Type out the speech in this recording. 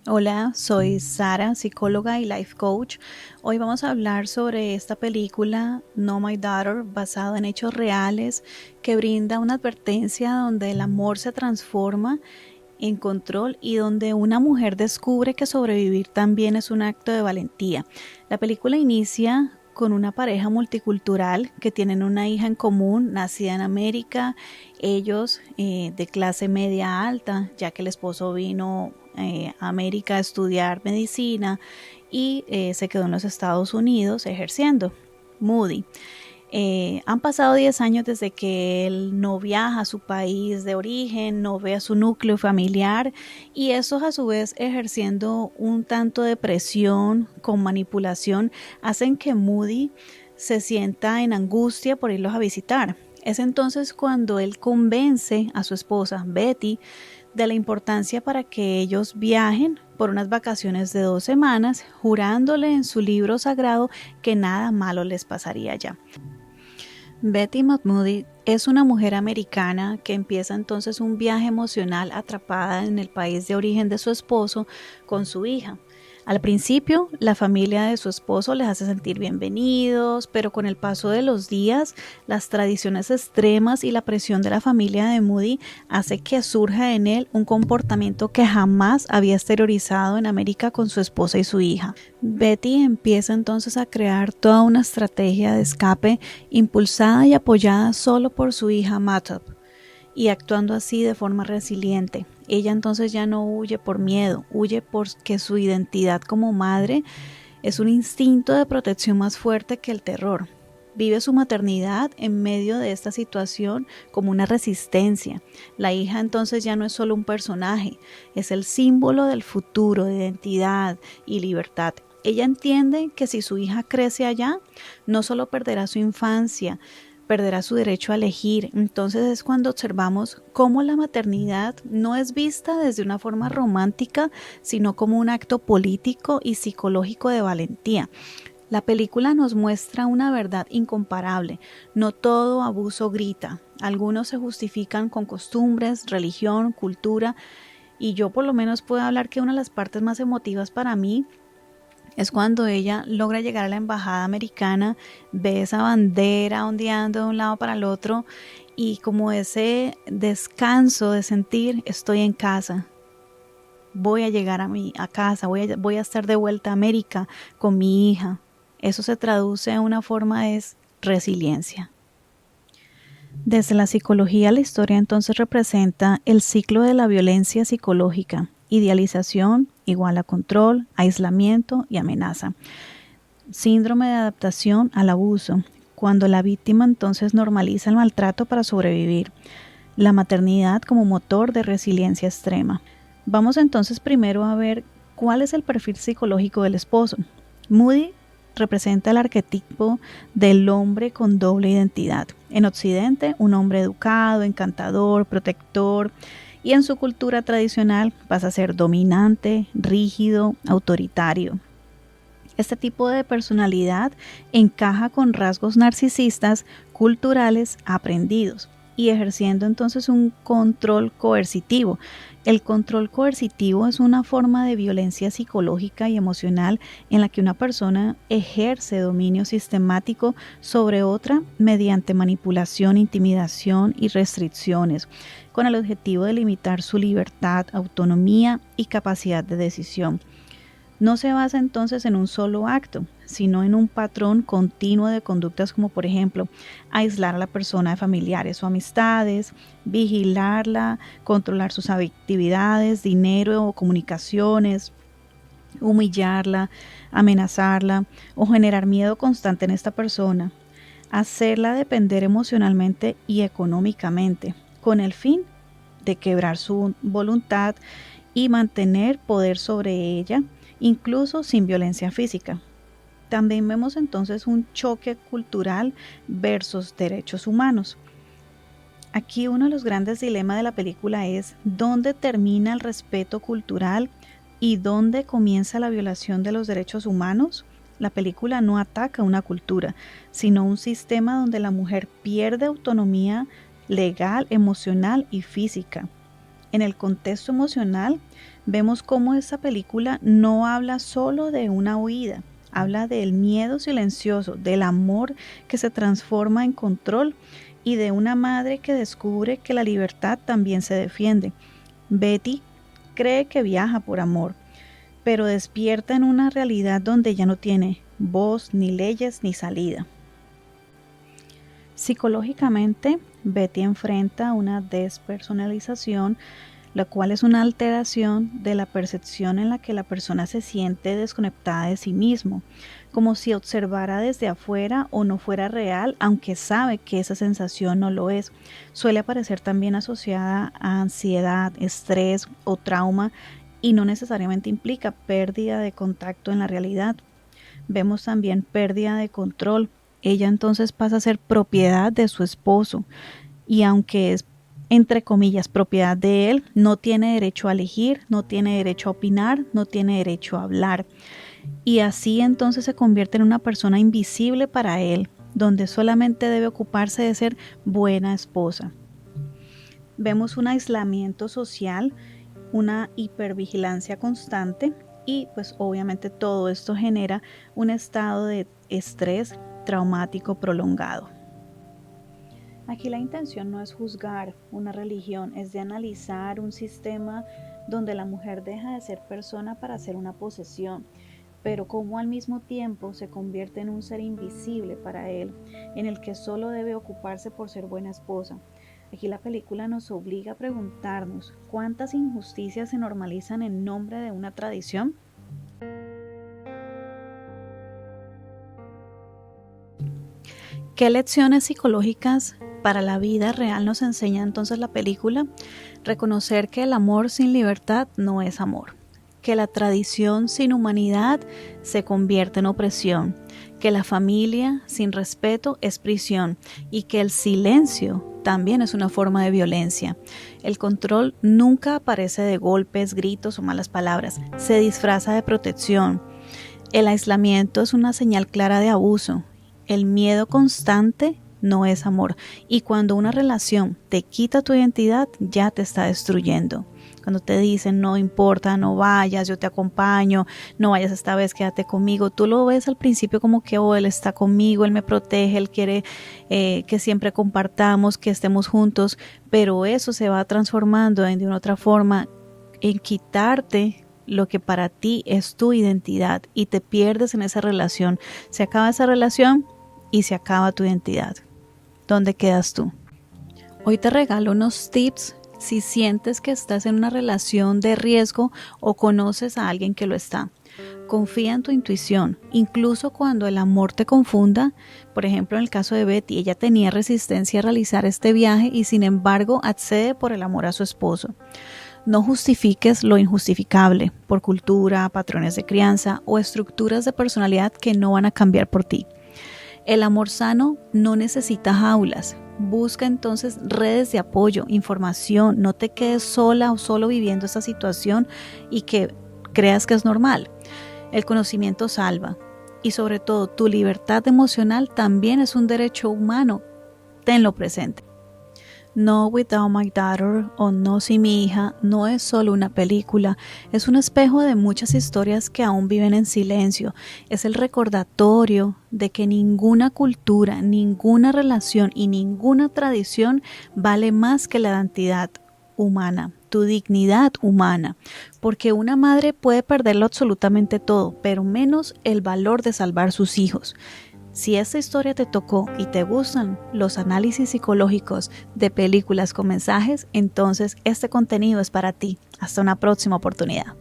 Hola, soy Sara, psicóloga y life coach. Hoy vamos a hablar sobre esta película No My Daughter, basada en hechos reales, que brinda una advertencia donde el amor se transforma en control y donde una mujer descubre que sobrevivir también es un acto de valentía. La película inicia con una pareja multicultural que tienen una hija en común, nacida en América, ellos de clase media alta, ya que el esposo vino a América a estudiar medicina y se quedó en los Estados Unidos ejerciendo. Moody. Han pasado 10 años desde que él no viaja a su país de origen, no ve a su núcleo familiar y eso a su vez ejerciendo un tanto de presión con manipulación hacen que Moody se sienta en angustia por irlos a visitar. Es entonces cuando él convence a su esposa Betty de la importancia para que ellos viajen por unas vacaciones de 2 semanas, jurándole en su libro sagrado que nada malo les pasaría allá. Betty Moody es una mujer americana que empieza entonces un viaje emocional atrapada en el país de origen de su esposo con su hija. Al principio, la familia de su esposo les hace sentir bienvenidos, pero con el paso de los días, las tradiciones extremas y la presión de la familia de Moody hace que surja en él un comportamiento que jamás había exteriorizado en América con su esposa y su hija. Betty empieza entonces a crear toda una estrategia de escape impulsada y apoyada solo por su hija Matop y actuando así de forma resiliente. Ella entonces ya no huye por miedo, huye porque su identidad como madre es un instinto de protección más fuerte que el terror. Vive su maternidad en medio de esta situación como una resistencia. La hija entonces ya no es solo un personaje, es el símbolo del futuro, de identidad y libertad. Ella entiende que si su hija crece allá, no solo perderá su infancia, perderá su derecho a elegir. Entonces es cuando observamos cómo la maternidad no es vista desde una forma romántica, sino como un acto político y psicológico de valentía. La película nos muestra una verdad incomparable. No todo abuso grita. Algunos se justifican con costumbres, religión, cultura, y yo por lo menos puedo hablar que una de las partes más emotivas para mí es cuando ella logra llegar a la embajada americana, ve esa bandera ondeando de un lado para el otro y como ese descanso de sentir estoy en casa, voy a llegar a casa, voy a estar de vuelta a América con mi hija. Eso se traduce en una forma de resiliencia. Desde la psicología, la historia entonces representa el ciclo de la violencia psicológica: idealización igual a control, aislamiento y amenaza. Síndrome de adaptación al abuso, cuando la víctima entonces normaliza el maltrato para sobrevivir. La maternidad como motor de resiliencia extrema. Vamos entonces primero a ver cuál es el perfil psicológico del esposo. Moody representa el arquetipo del hombre con doble identidad. En Occidente, un hombre educado, encantador, protector, y en su cultura tradicional pasa a ser dominante, rígido, autoritario. Este tipo de personalidad encaja con rasgos narcisistas culturales aprendidos y ejerciendo entonces un control coercitivo. El control coercitivo es una forma de violencia psicológica y emocional en la que una persona ejerce dominio sistemático sobre otra mediante manipulación, intimidación y restricciones, con el objetivo de limitar su libertad, autonomía y capacidad de decisión. No se basa entonces en un solo acto, sino en un patrón continuo de conductas como por ejemplo aislar a la persona de familiares o amistades, vigilarla, controlar sus actividades, dinero o comunicaciones, humillarla, amenazarla o generar miedo constante en esta persona, hacerla depender emocionalmente y económicamente, con el fin de quebrar su voluntad y mantener poder sobre ella, incluso sin violencia física. También vemos entonces un choque cultural versus derechos humanos. Aquí uno de los grandes dilemas de la película es dónde termina el respeto cultural y dónde comienza la violación de los derechos humanos. La película no ataca una cultura, sino un sistema donde la mujer pierde autonomía legal, emocional y física. En el contexto emocional, vemos cómo esta película no habla solo de una huida, habla del miedo silencioso, del amor que se transforma en control y de una madre que descubre que la libertad también se defiende. Betty cree que viaja por amor, pero despierta en una realidad donde ya no tiene voz, ni leyes, ni salida. Psicológicamente, Betty enfrenta una despersonalización, la cual es una alteración de la percepción en la que la persona se siente desconectada de sí mismo, como si observara desde afuera o no fuera real, aunque sabe que esa sensación no lo es. Suele aparecer también asociada a ansiedad, estrés o trauma y no necesariamente implica pérdida de contacto en la realidad. Vemos también pérdida de control. Ella entonces pasa a ser propiedad de su esposo y aunque es entre comillas propiedad de él, no tiene derecho a elegir, no tiene derecho a opinar, no tiene derecho a hablar. Y así entonces se convierte en una persona invisible para él, donde solamente debe ocuparse de ser buena esposa. Vemos un aislamiento social, una hipervigilancia constante y pues obviamente todo esto genera un estado de estrés traumático prolongado. Aquí la intención no es juzgar una religión, es de analizar un sistema donde la mujer deja de ser persona para ser una posesión, pero como al mismo tiempo se convierte en un ser invisible para él, en el que solo debe ocuparse por ser buena esposa. Aquí la película nos obliga a preguntarnos cuántas injusticias se normalizan en nombre de una tradición. ¿Qué lecciones psicológicas para la vida real nos enseña entonces la película? Reconocer que el amor sin libertad no es amor, que la tradición sin humanidad se convierte en opresión, que la familia sin respeto es prisión y que el silencio también es una forma de violencia. El control nunca aparece de golpes, gritos o malas palabras, se disfraza de protección. El aislamiento es una señal clara de abuso. El miedo constante no es amor. Y cuando una relación te quita tu identidad, ya te está destruyendo. Cuando te dicen no importa, no vayas, yo te acompaño, no vayas esta vez, quédate conmigo. Tú lo ves al principio como que él está conmigo, él me protege, él quiere que siempre compartamos, que estemos juntos. Pero eso se va transformando de una otra forma en quitarte lo que para ti es tu identidad y te pierdes en esa relación. Se acaba esa relación y se acaba tu identidad. ¿Dónde quedas tú? Hoy te regalo unos tips si sientes que estás en una relación de riesgo o conoces a alguien que lo está. Confía en tu intuición, incluso cuando el amor te confunda. Por ejemplo, en el caso de Betty, ella tenía resistencia a realizar este viaje y sin embargo accede por el amor a su esposo. No justifiques lo injustificable por cultura, patrones de crianza o estructuras de personalidad que no van a cambiar por ti. El amor sano no necesita jaulas. Busca entonces redes de apoyo, información. No te quedes sola o solo viviendo esa situación y que creas que es normal. El conocimiento salva. Y sobre todo, tu libertad emocional también es un derecho humano. Tenlo presente. No Without My Daughter o No Sin Mi Hija no es solo una película, es un espejo de muchas historias que aún viven en silencio. Es el recordatorio de que ninguna cultura, ninguna relación y ninguna tradición vale más que la identidad humana, tu dignidad humana, porque una madre puede perderlo absolutamente todo, pero menos el valor de salvar sus hijos. Si esta historia te tocó y te gustan los análisis psicológicos de películas con mensajes, entonces este contenido es para ti. Hasta una próxima oportunidad.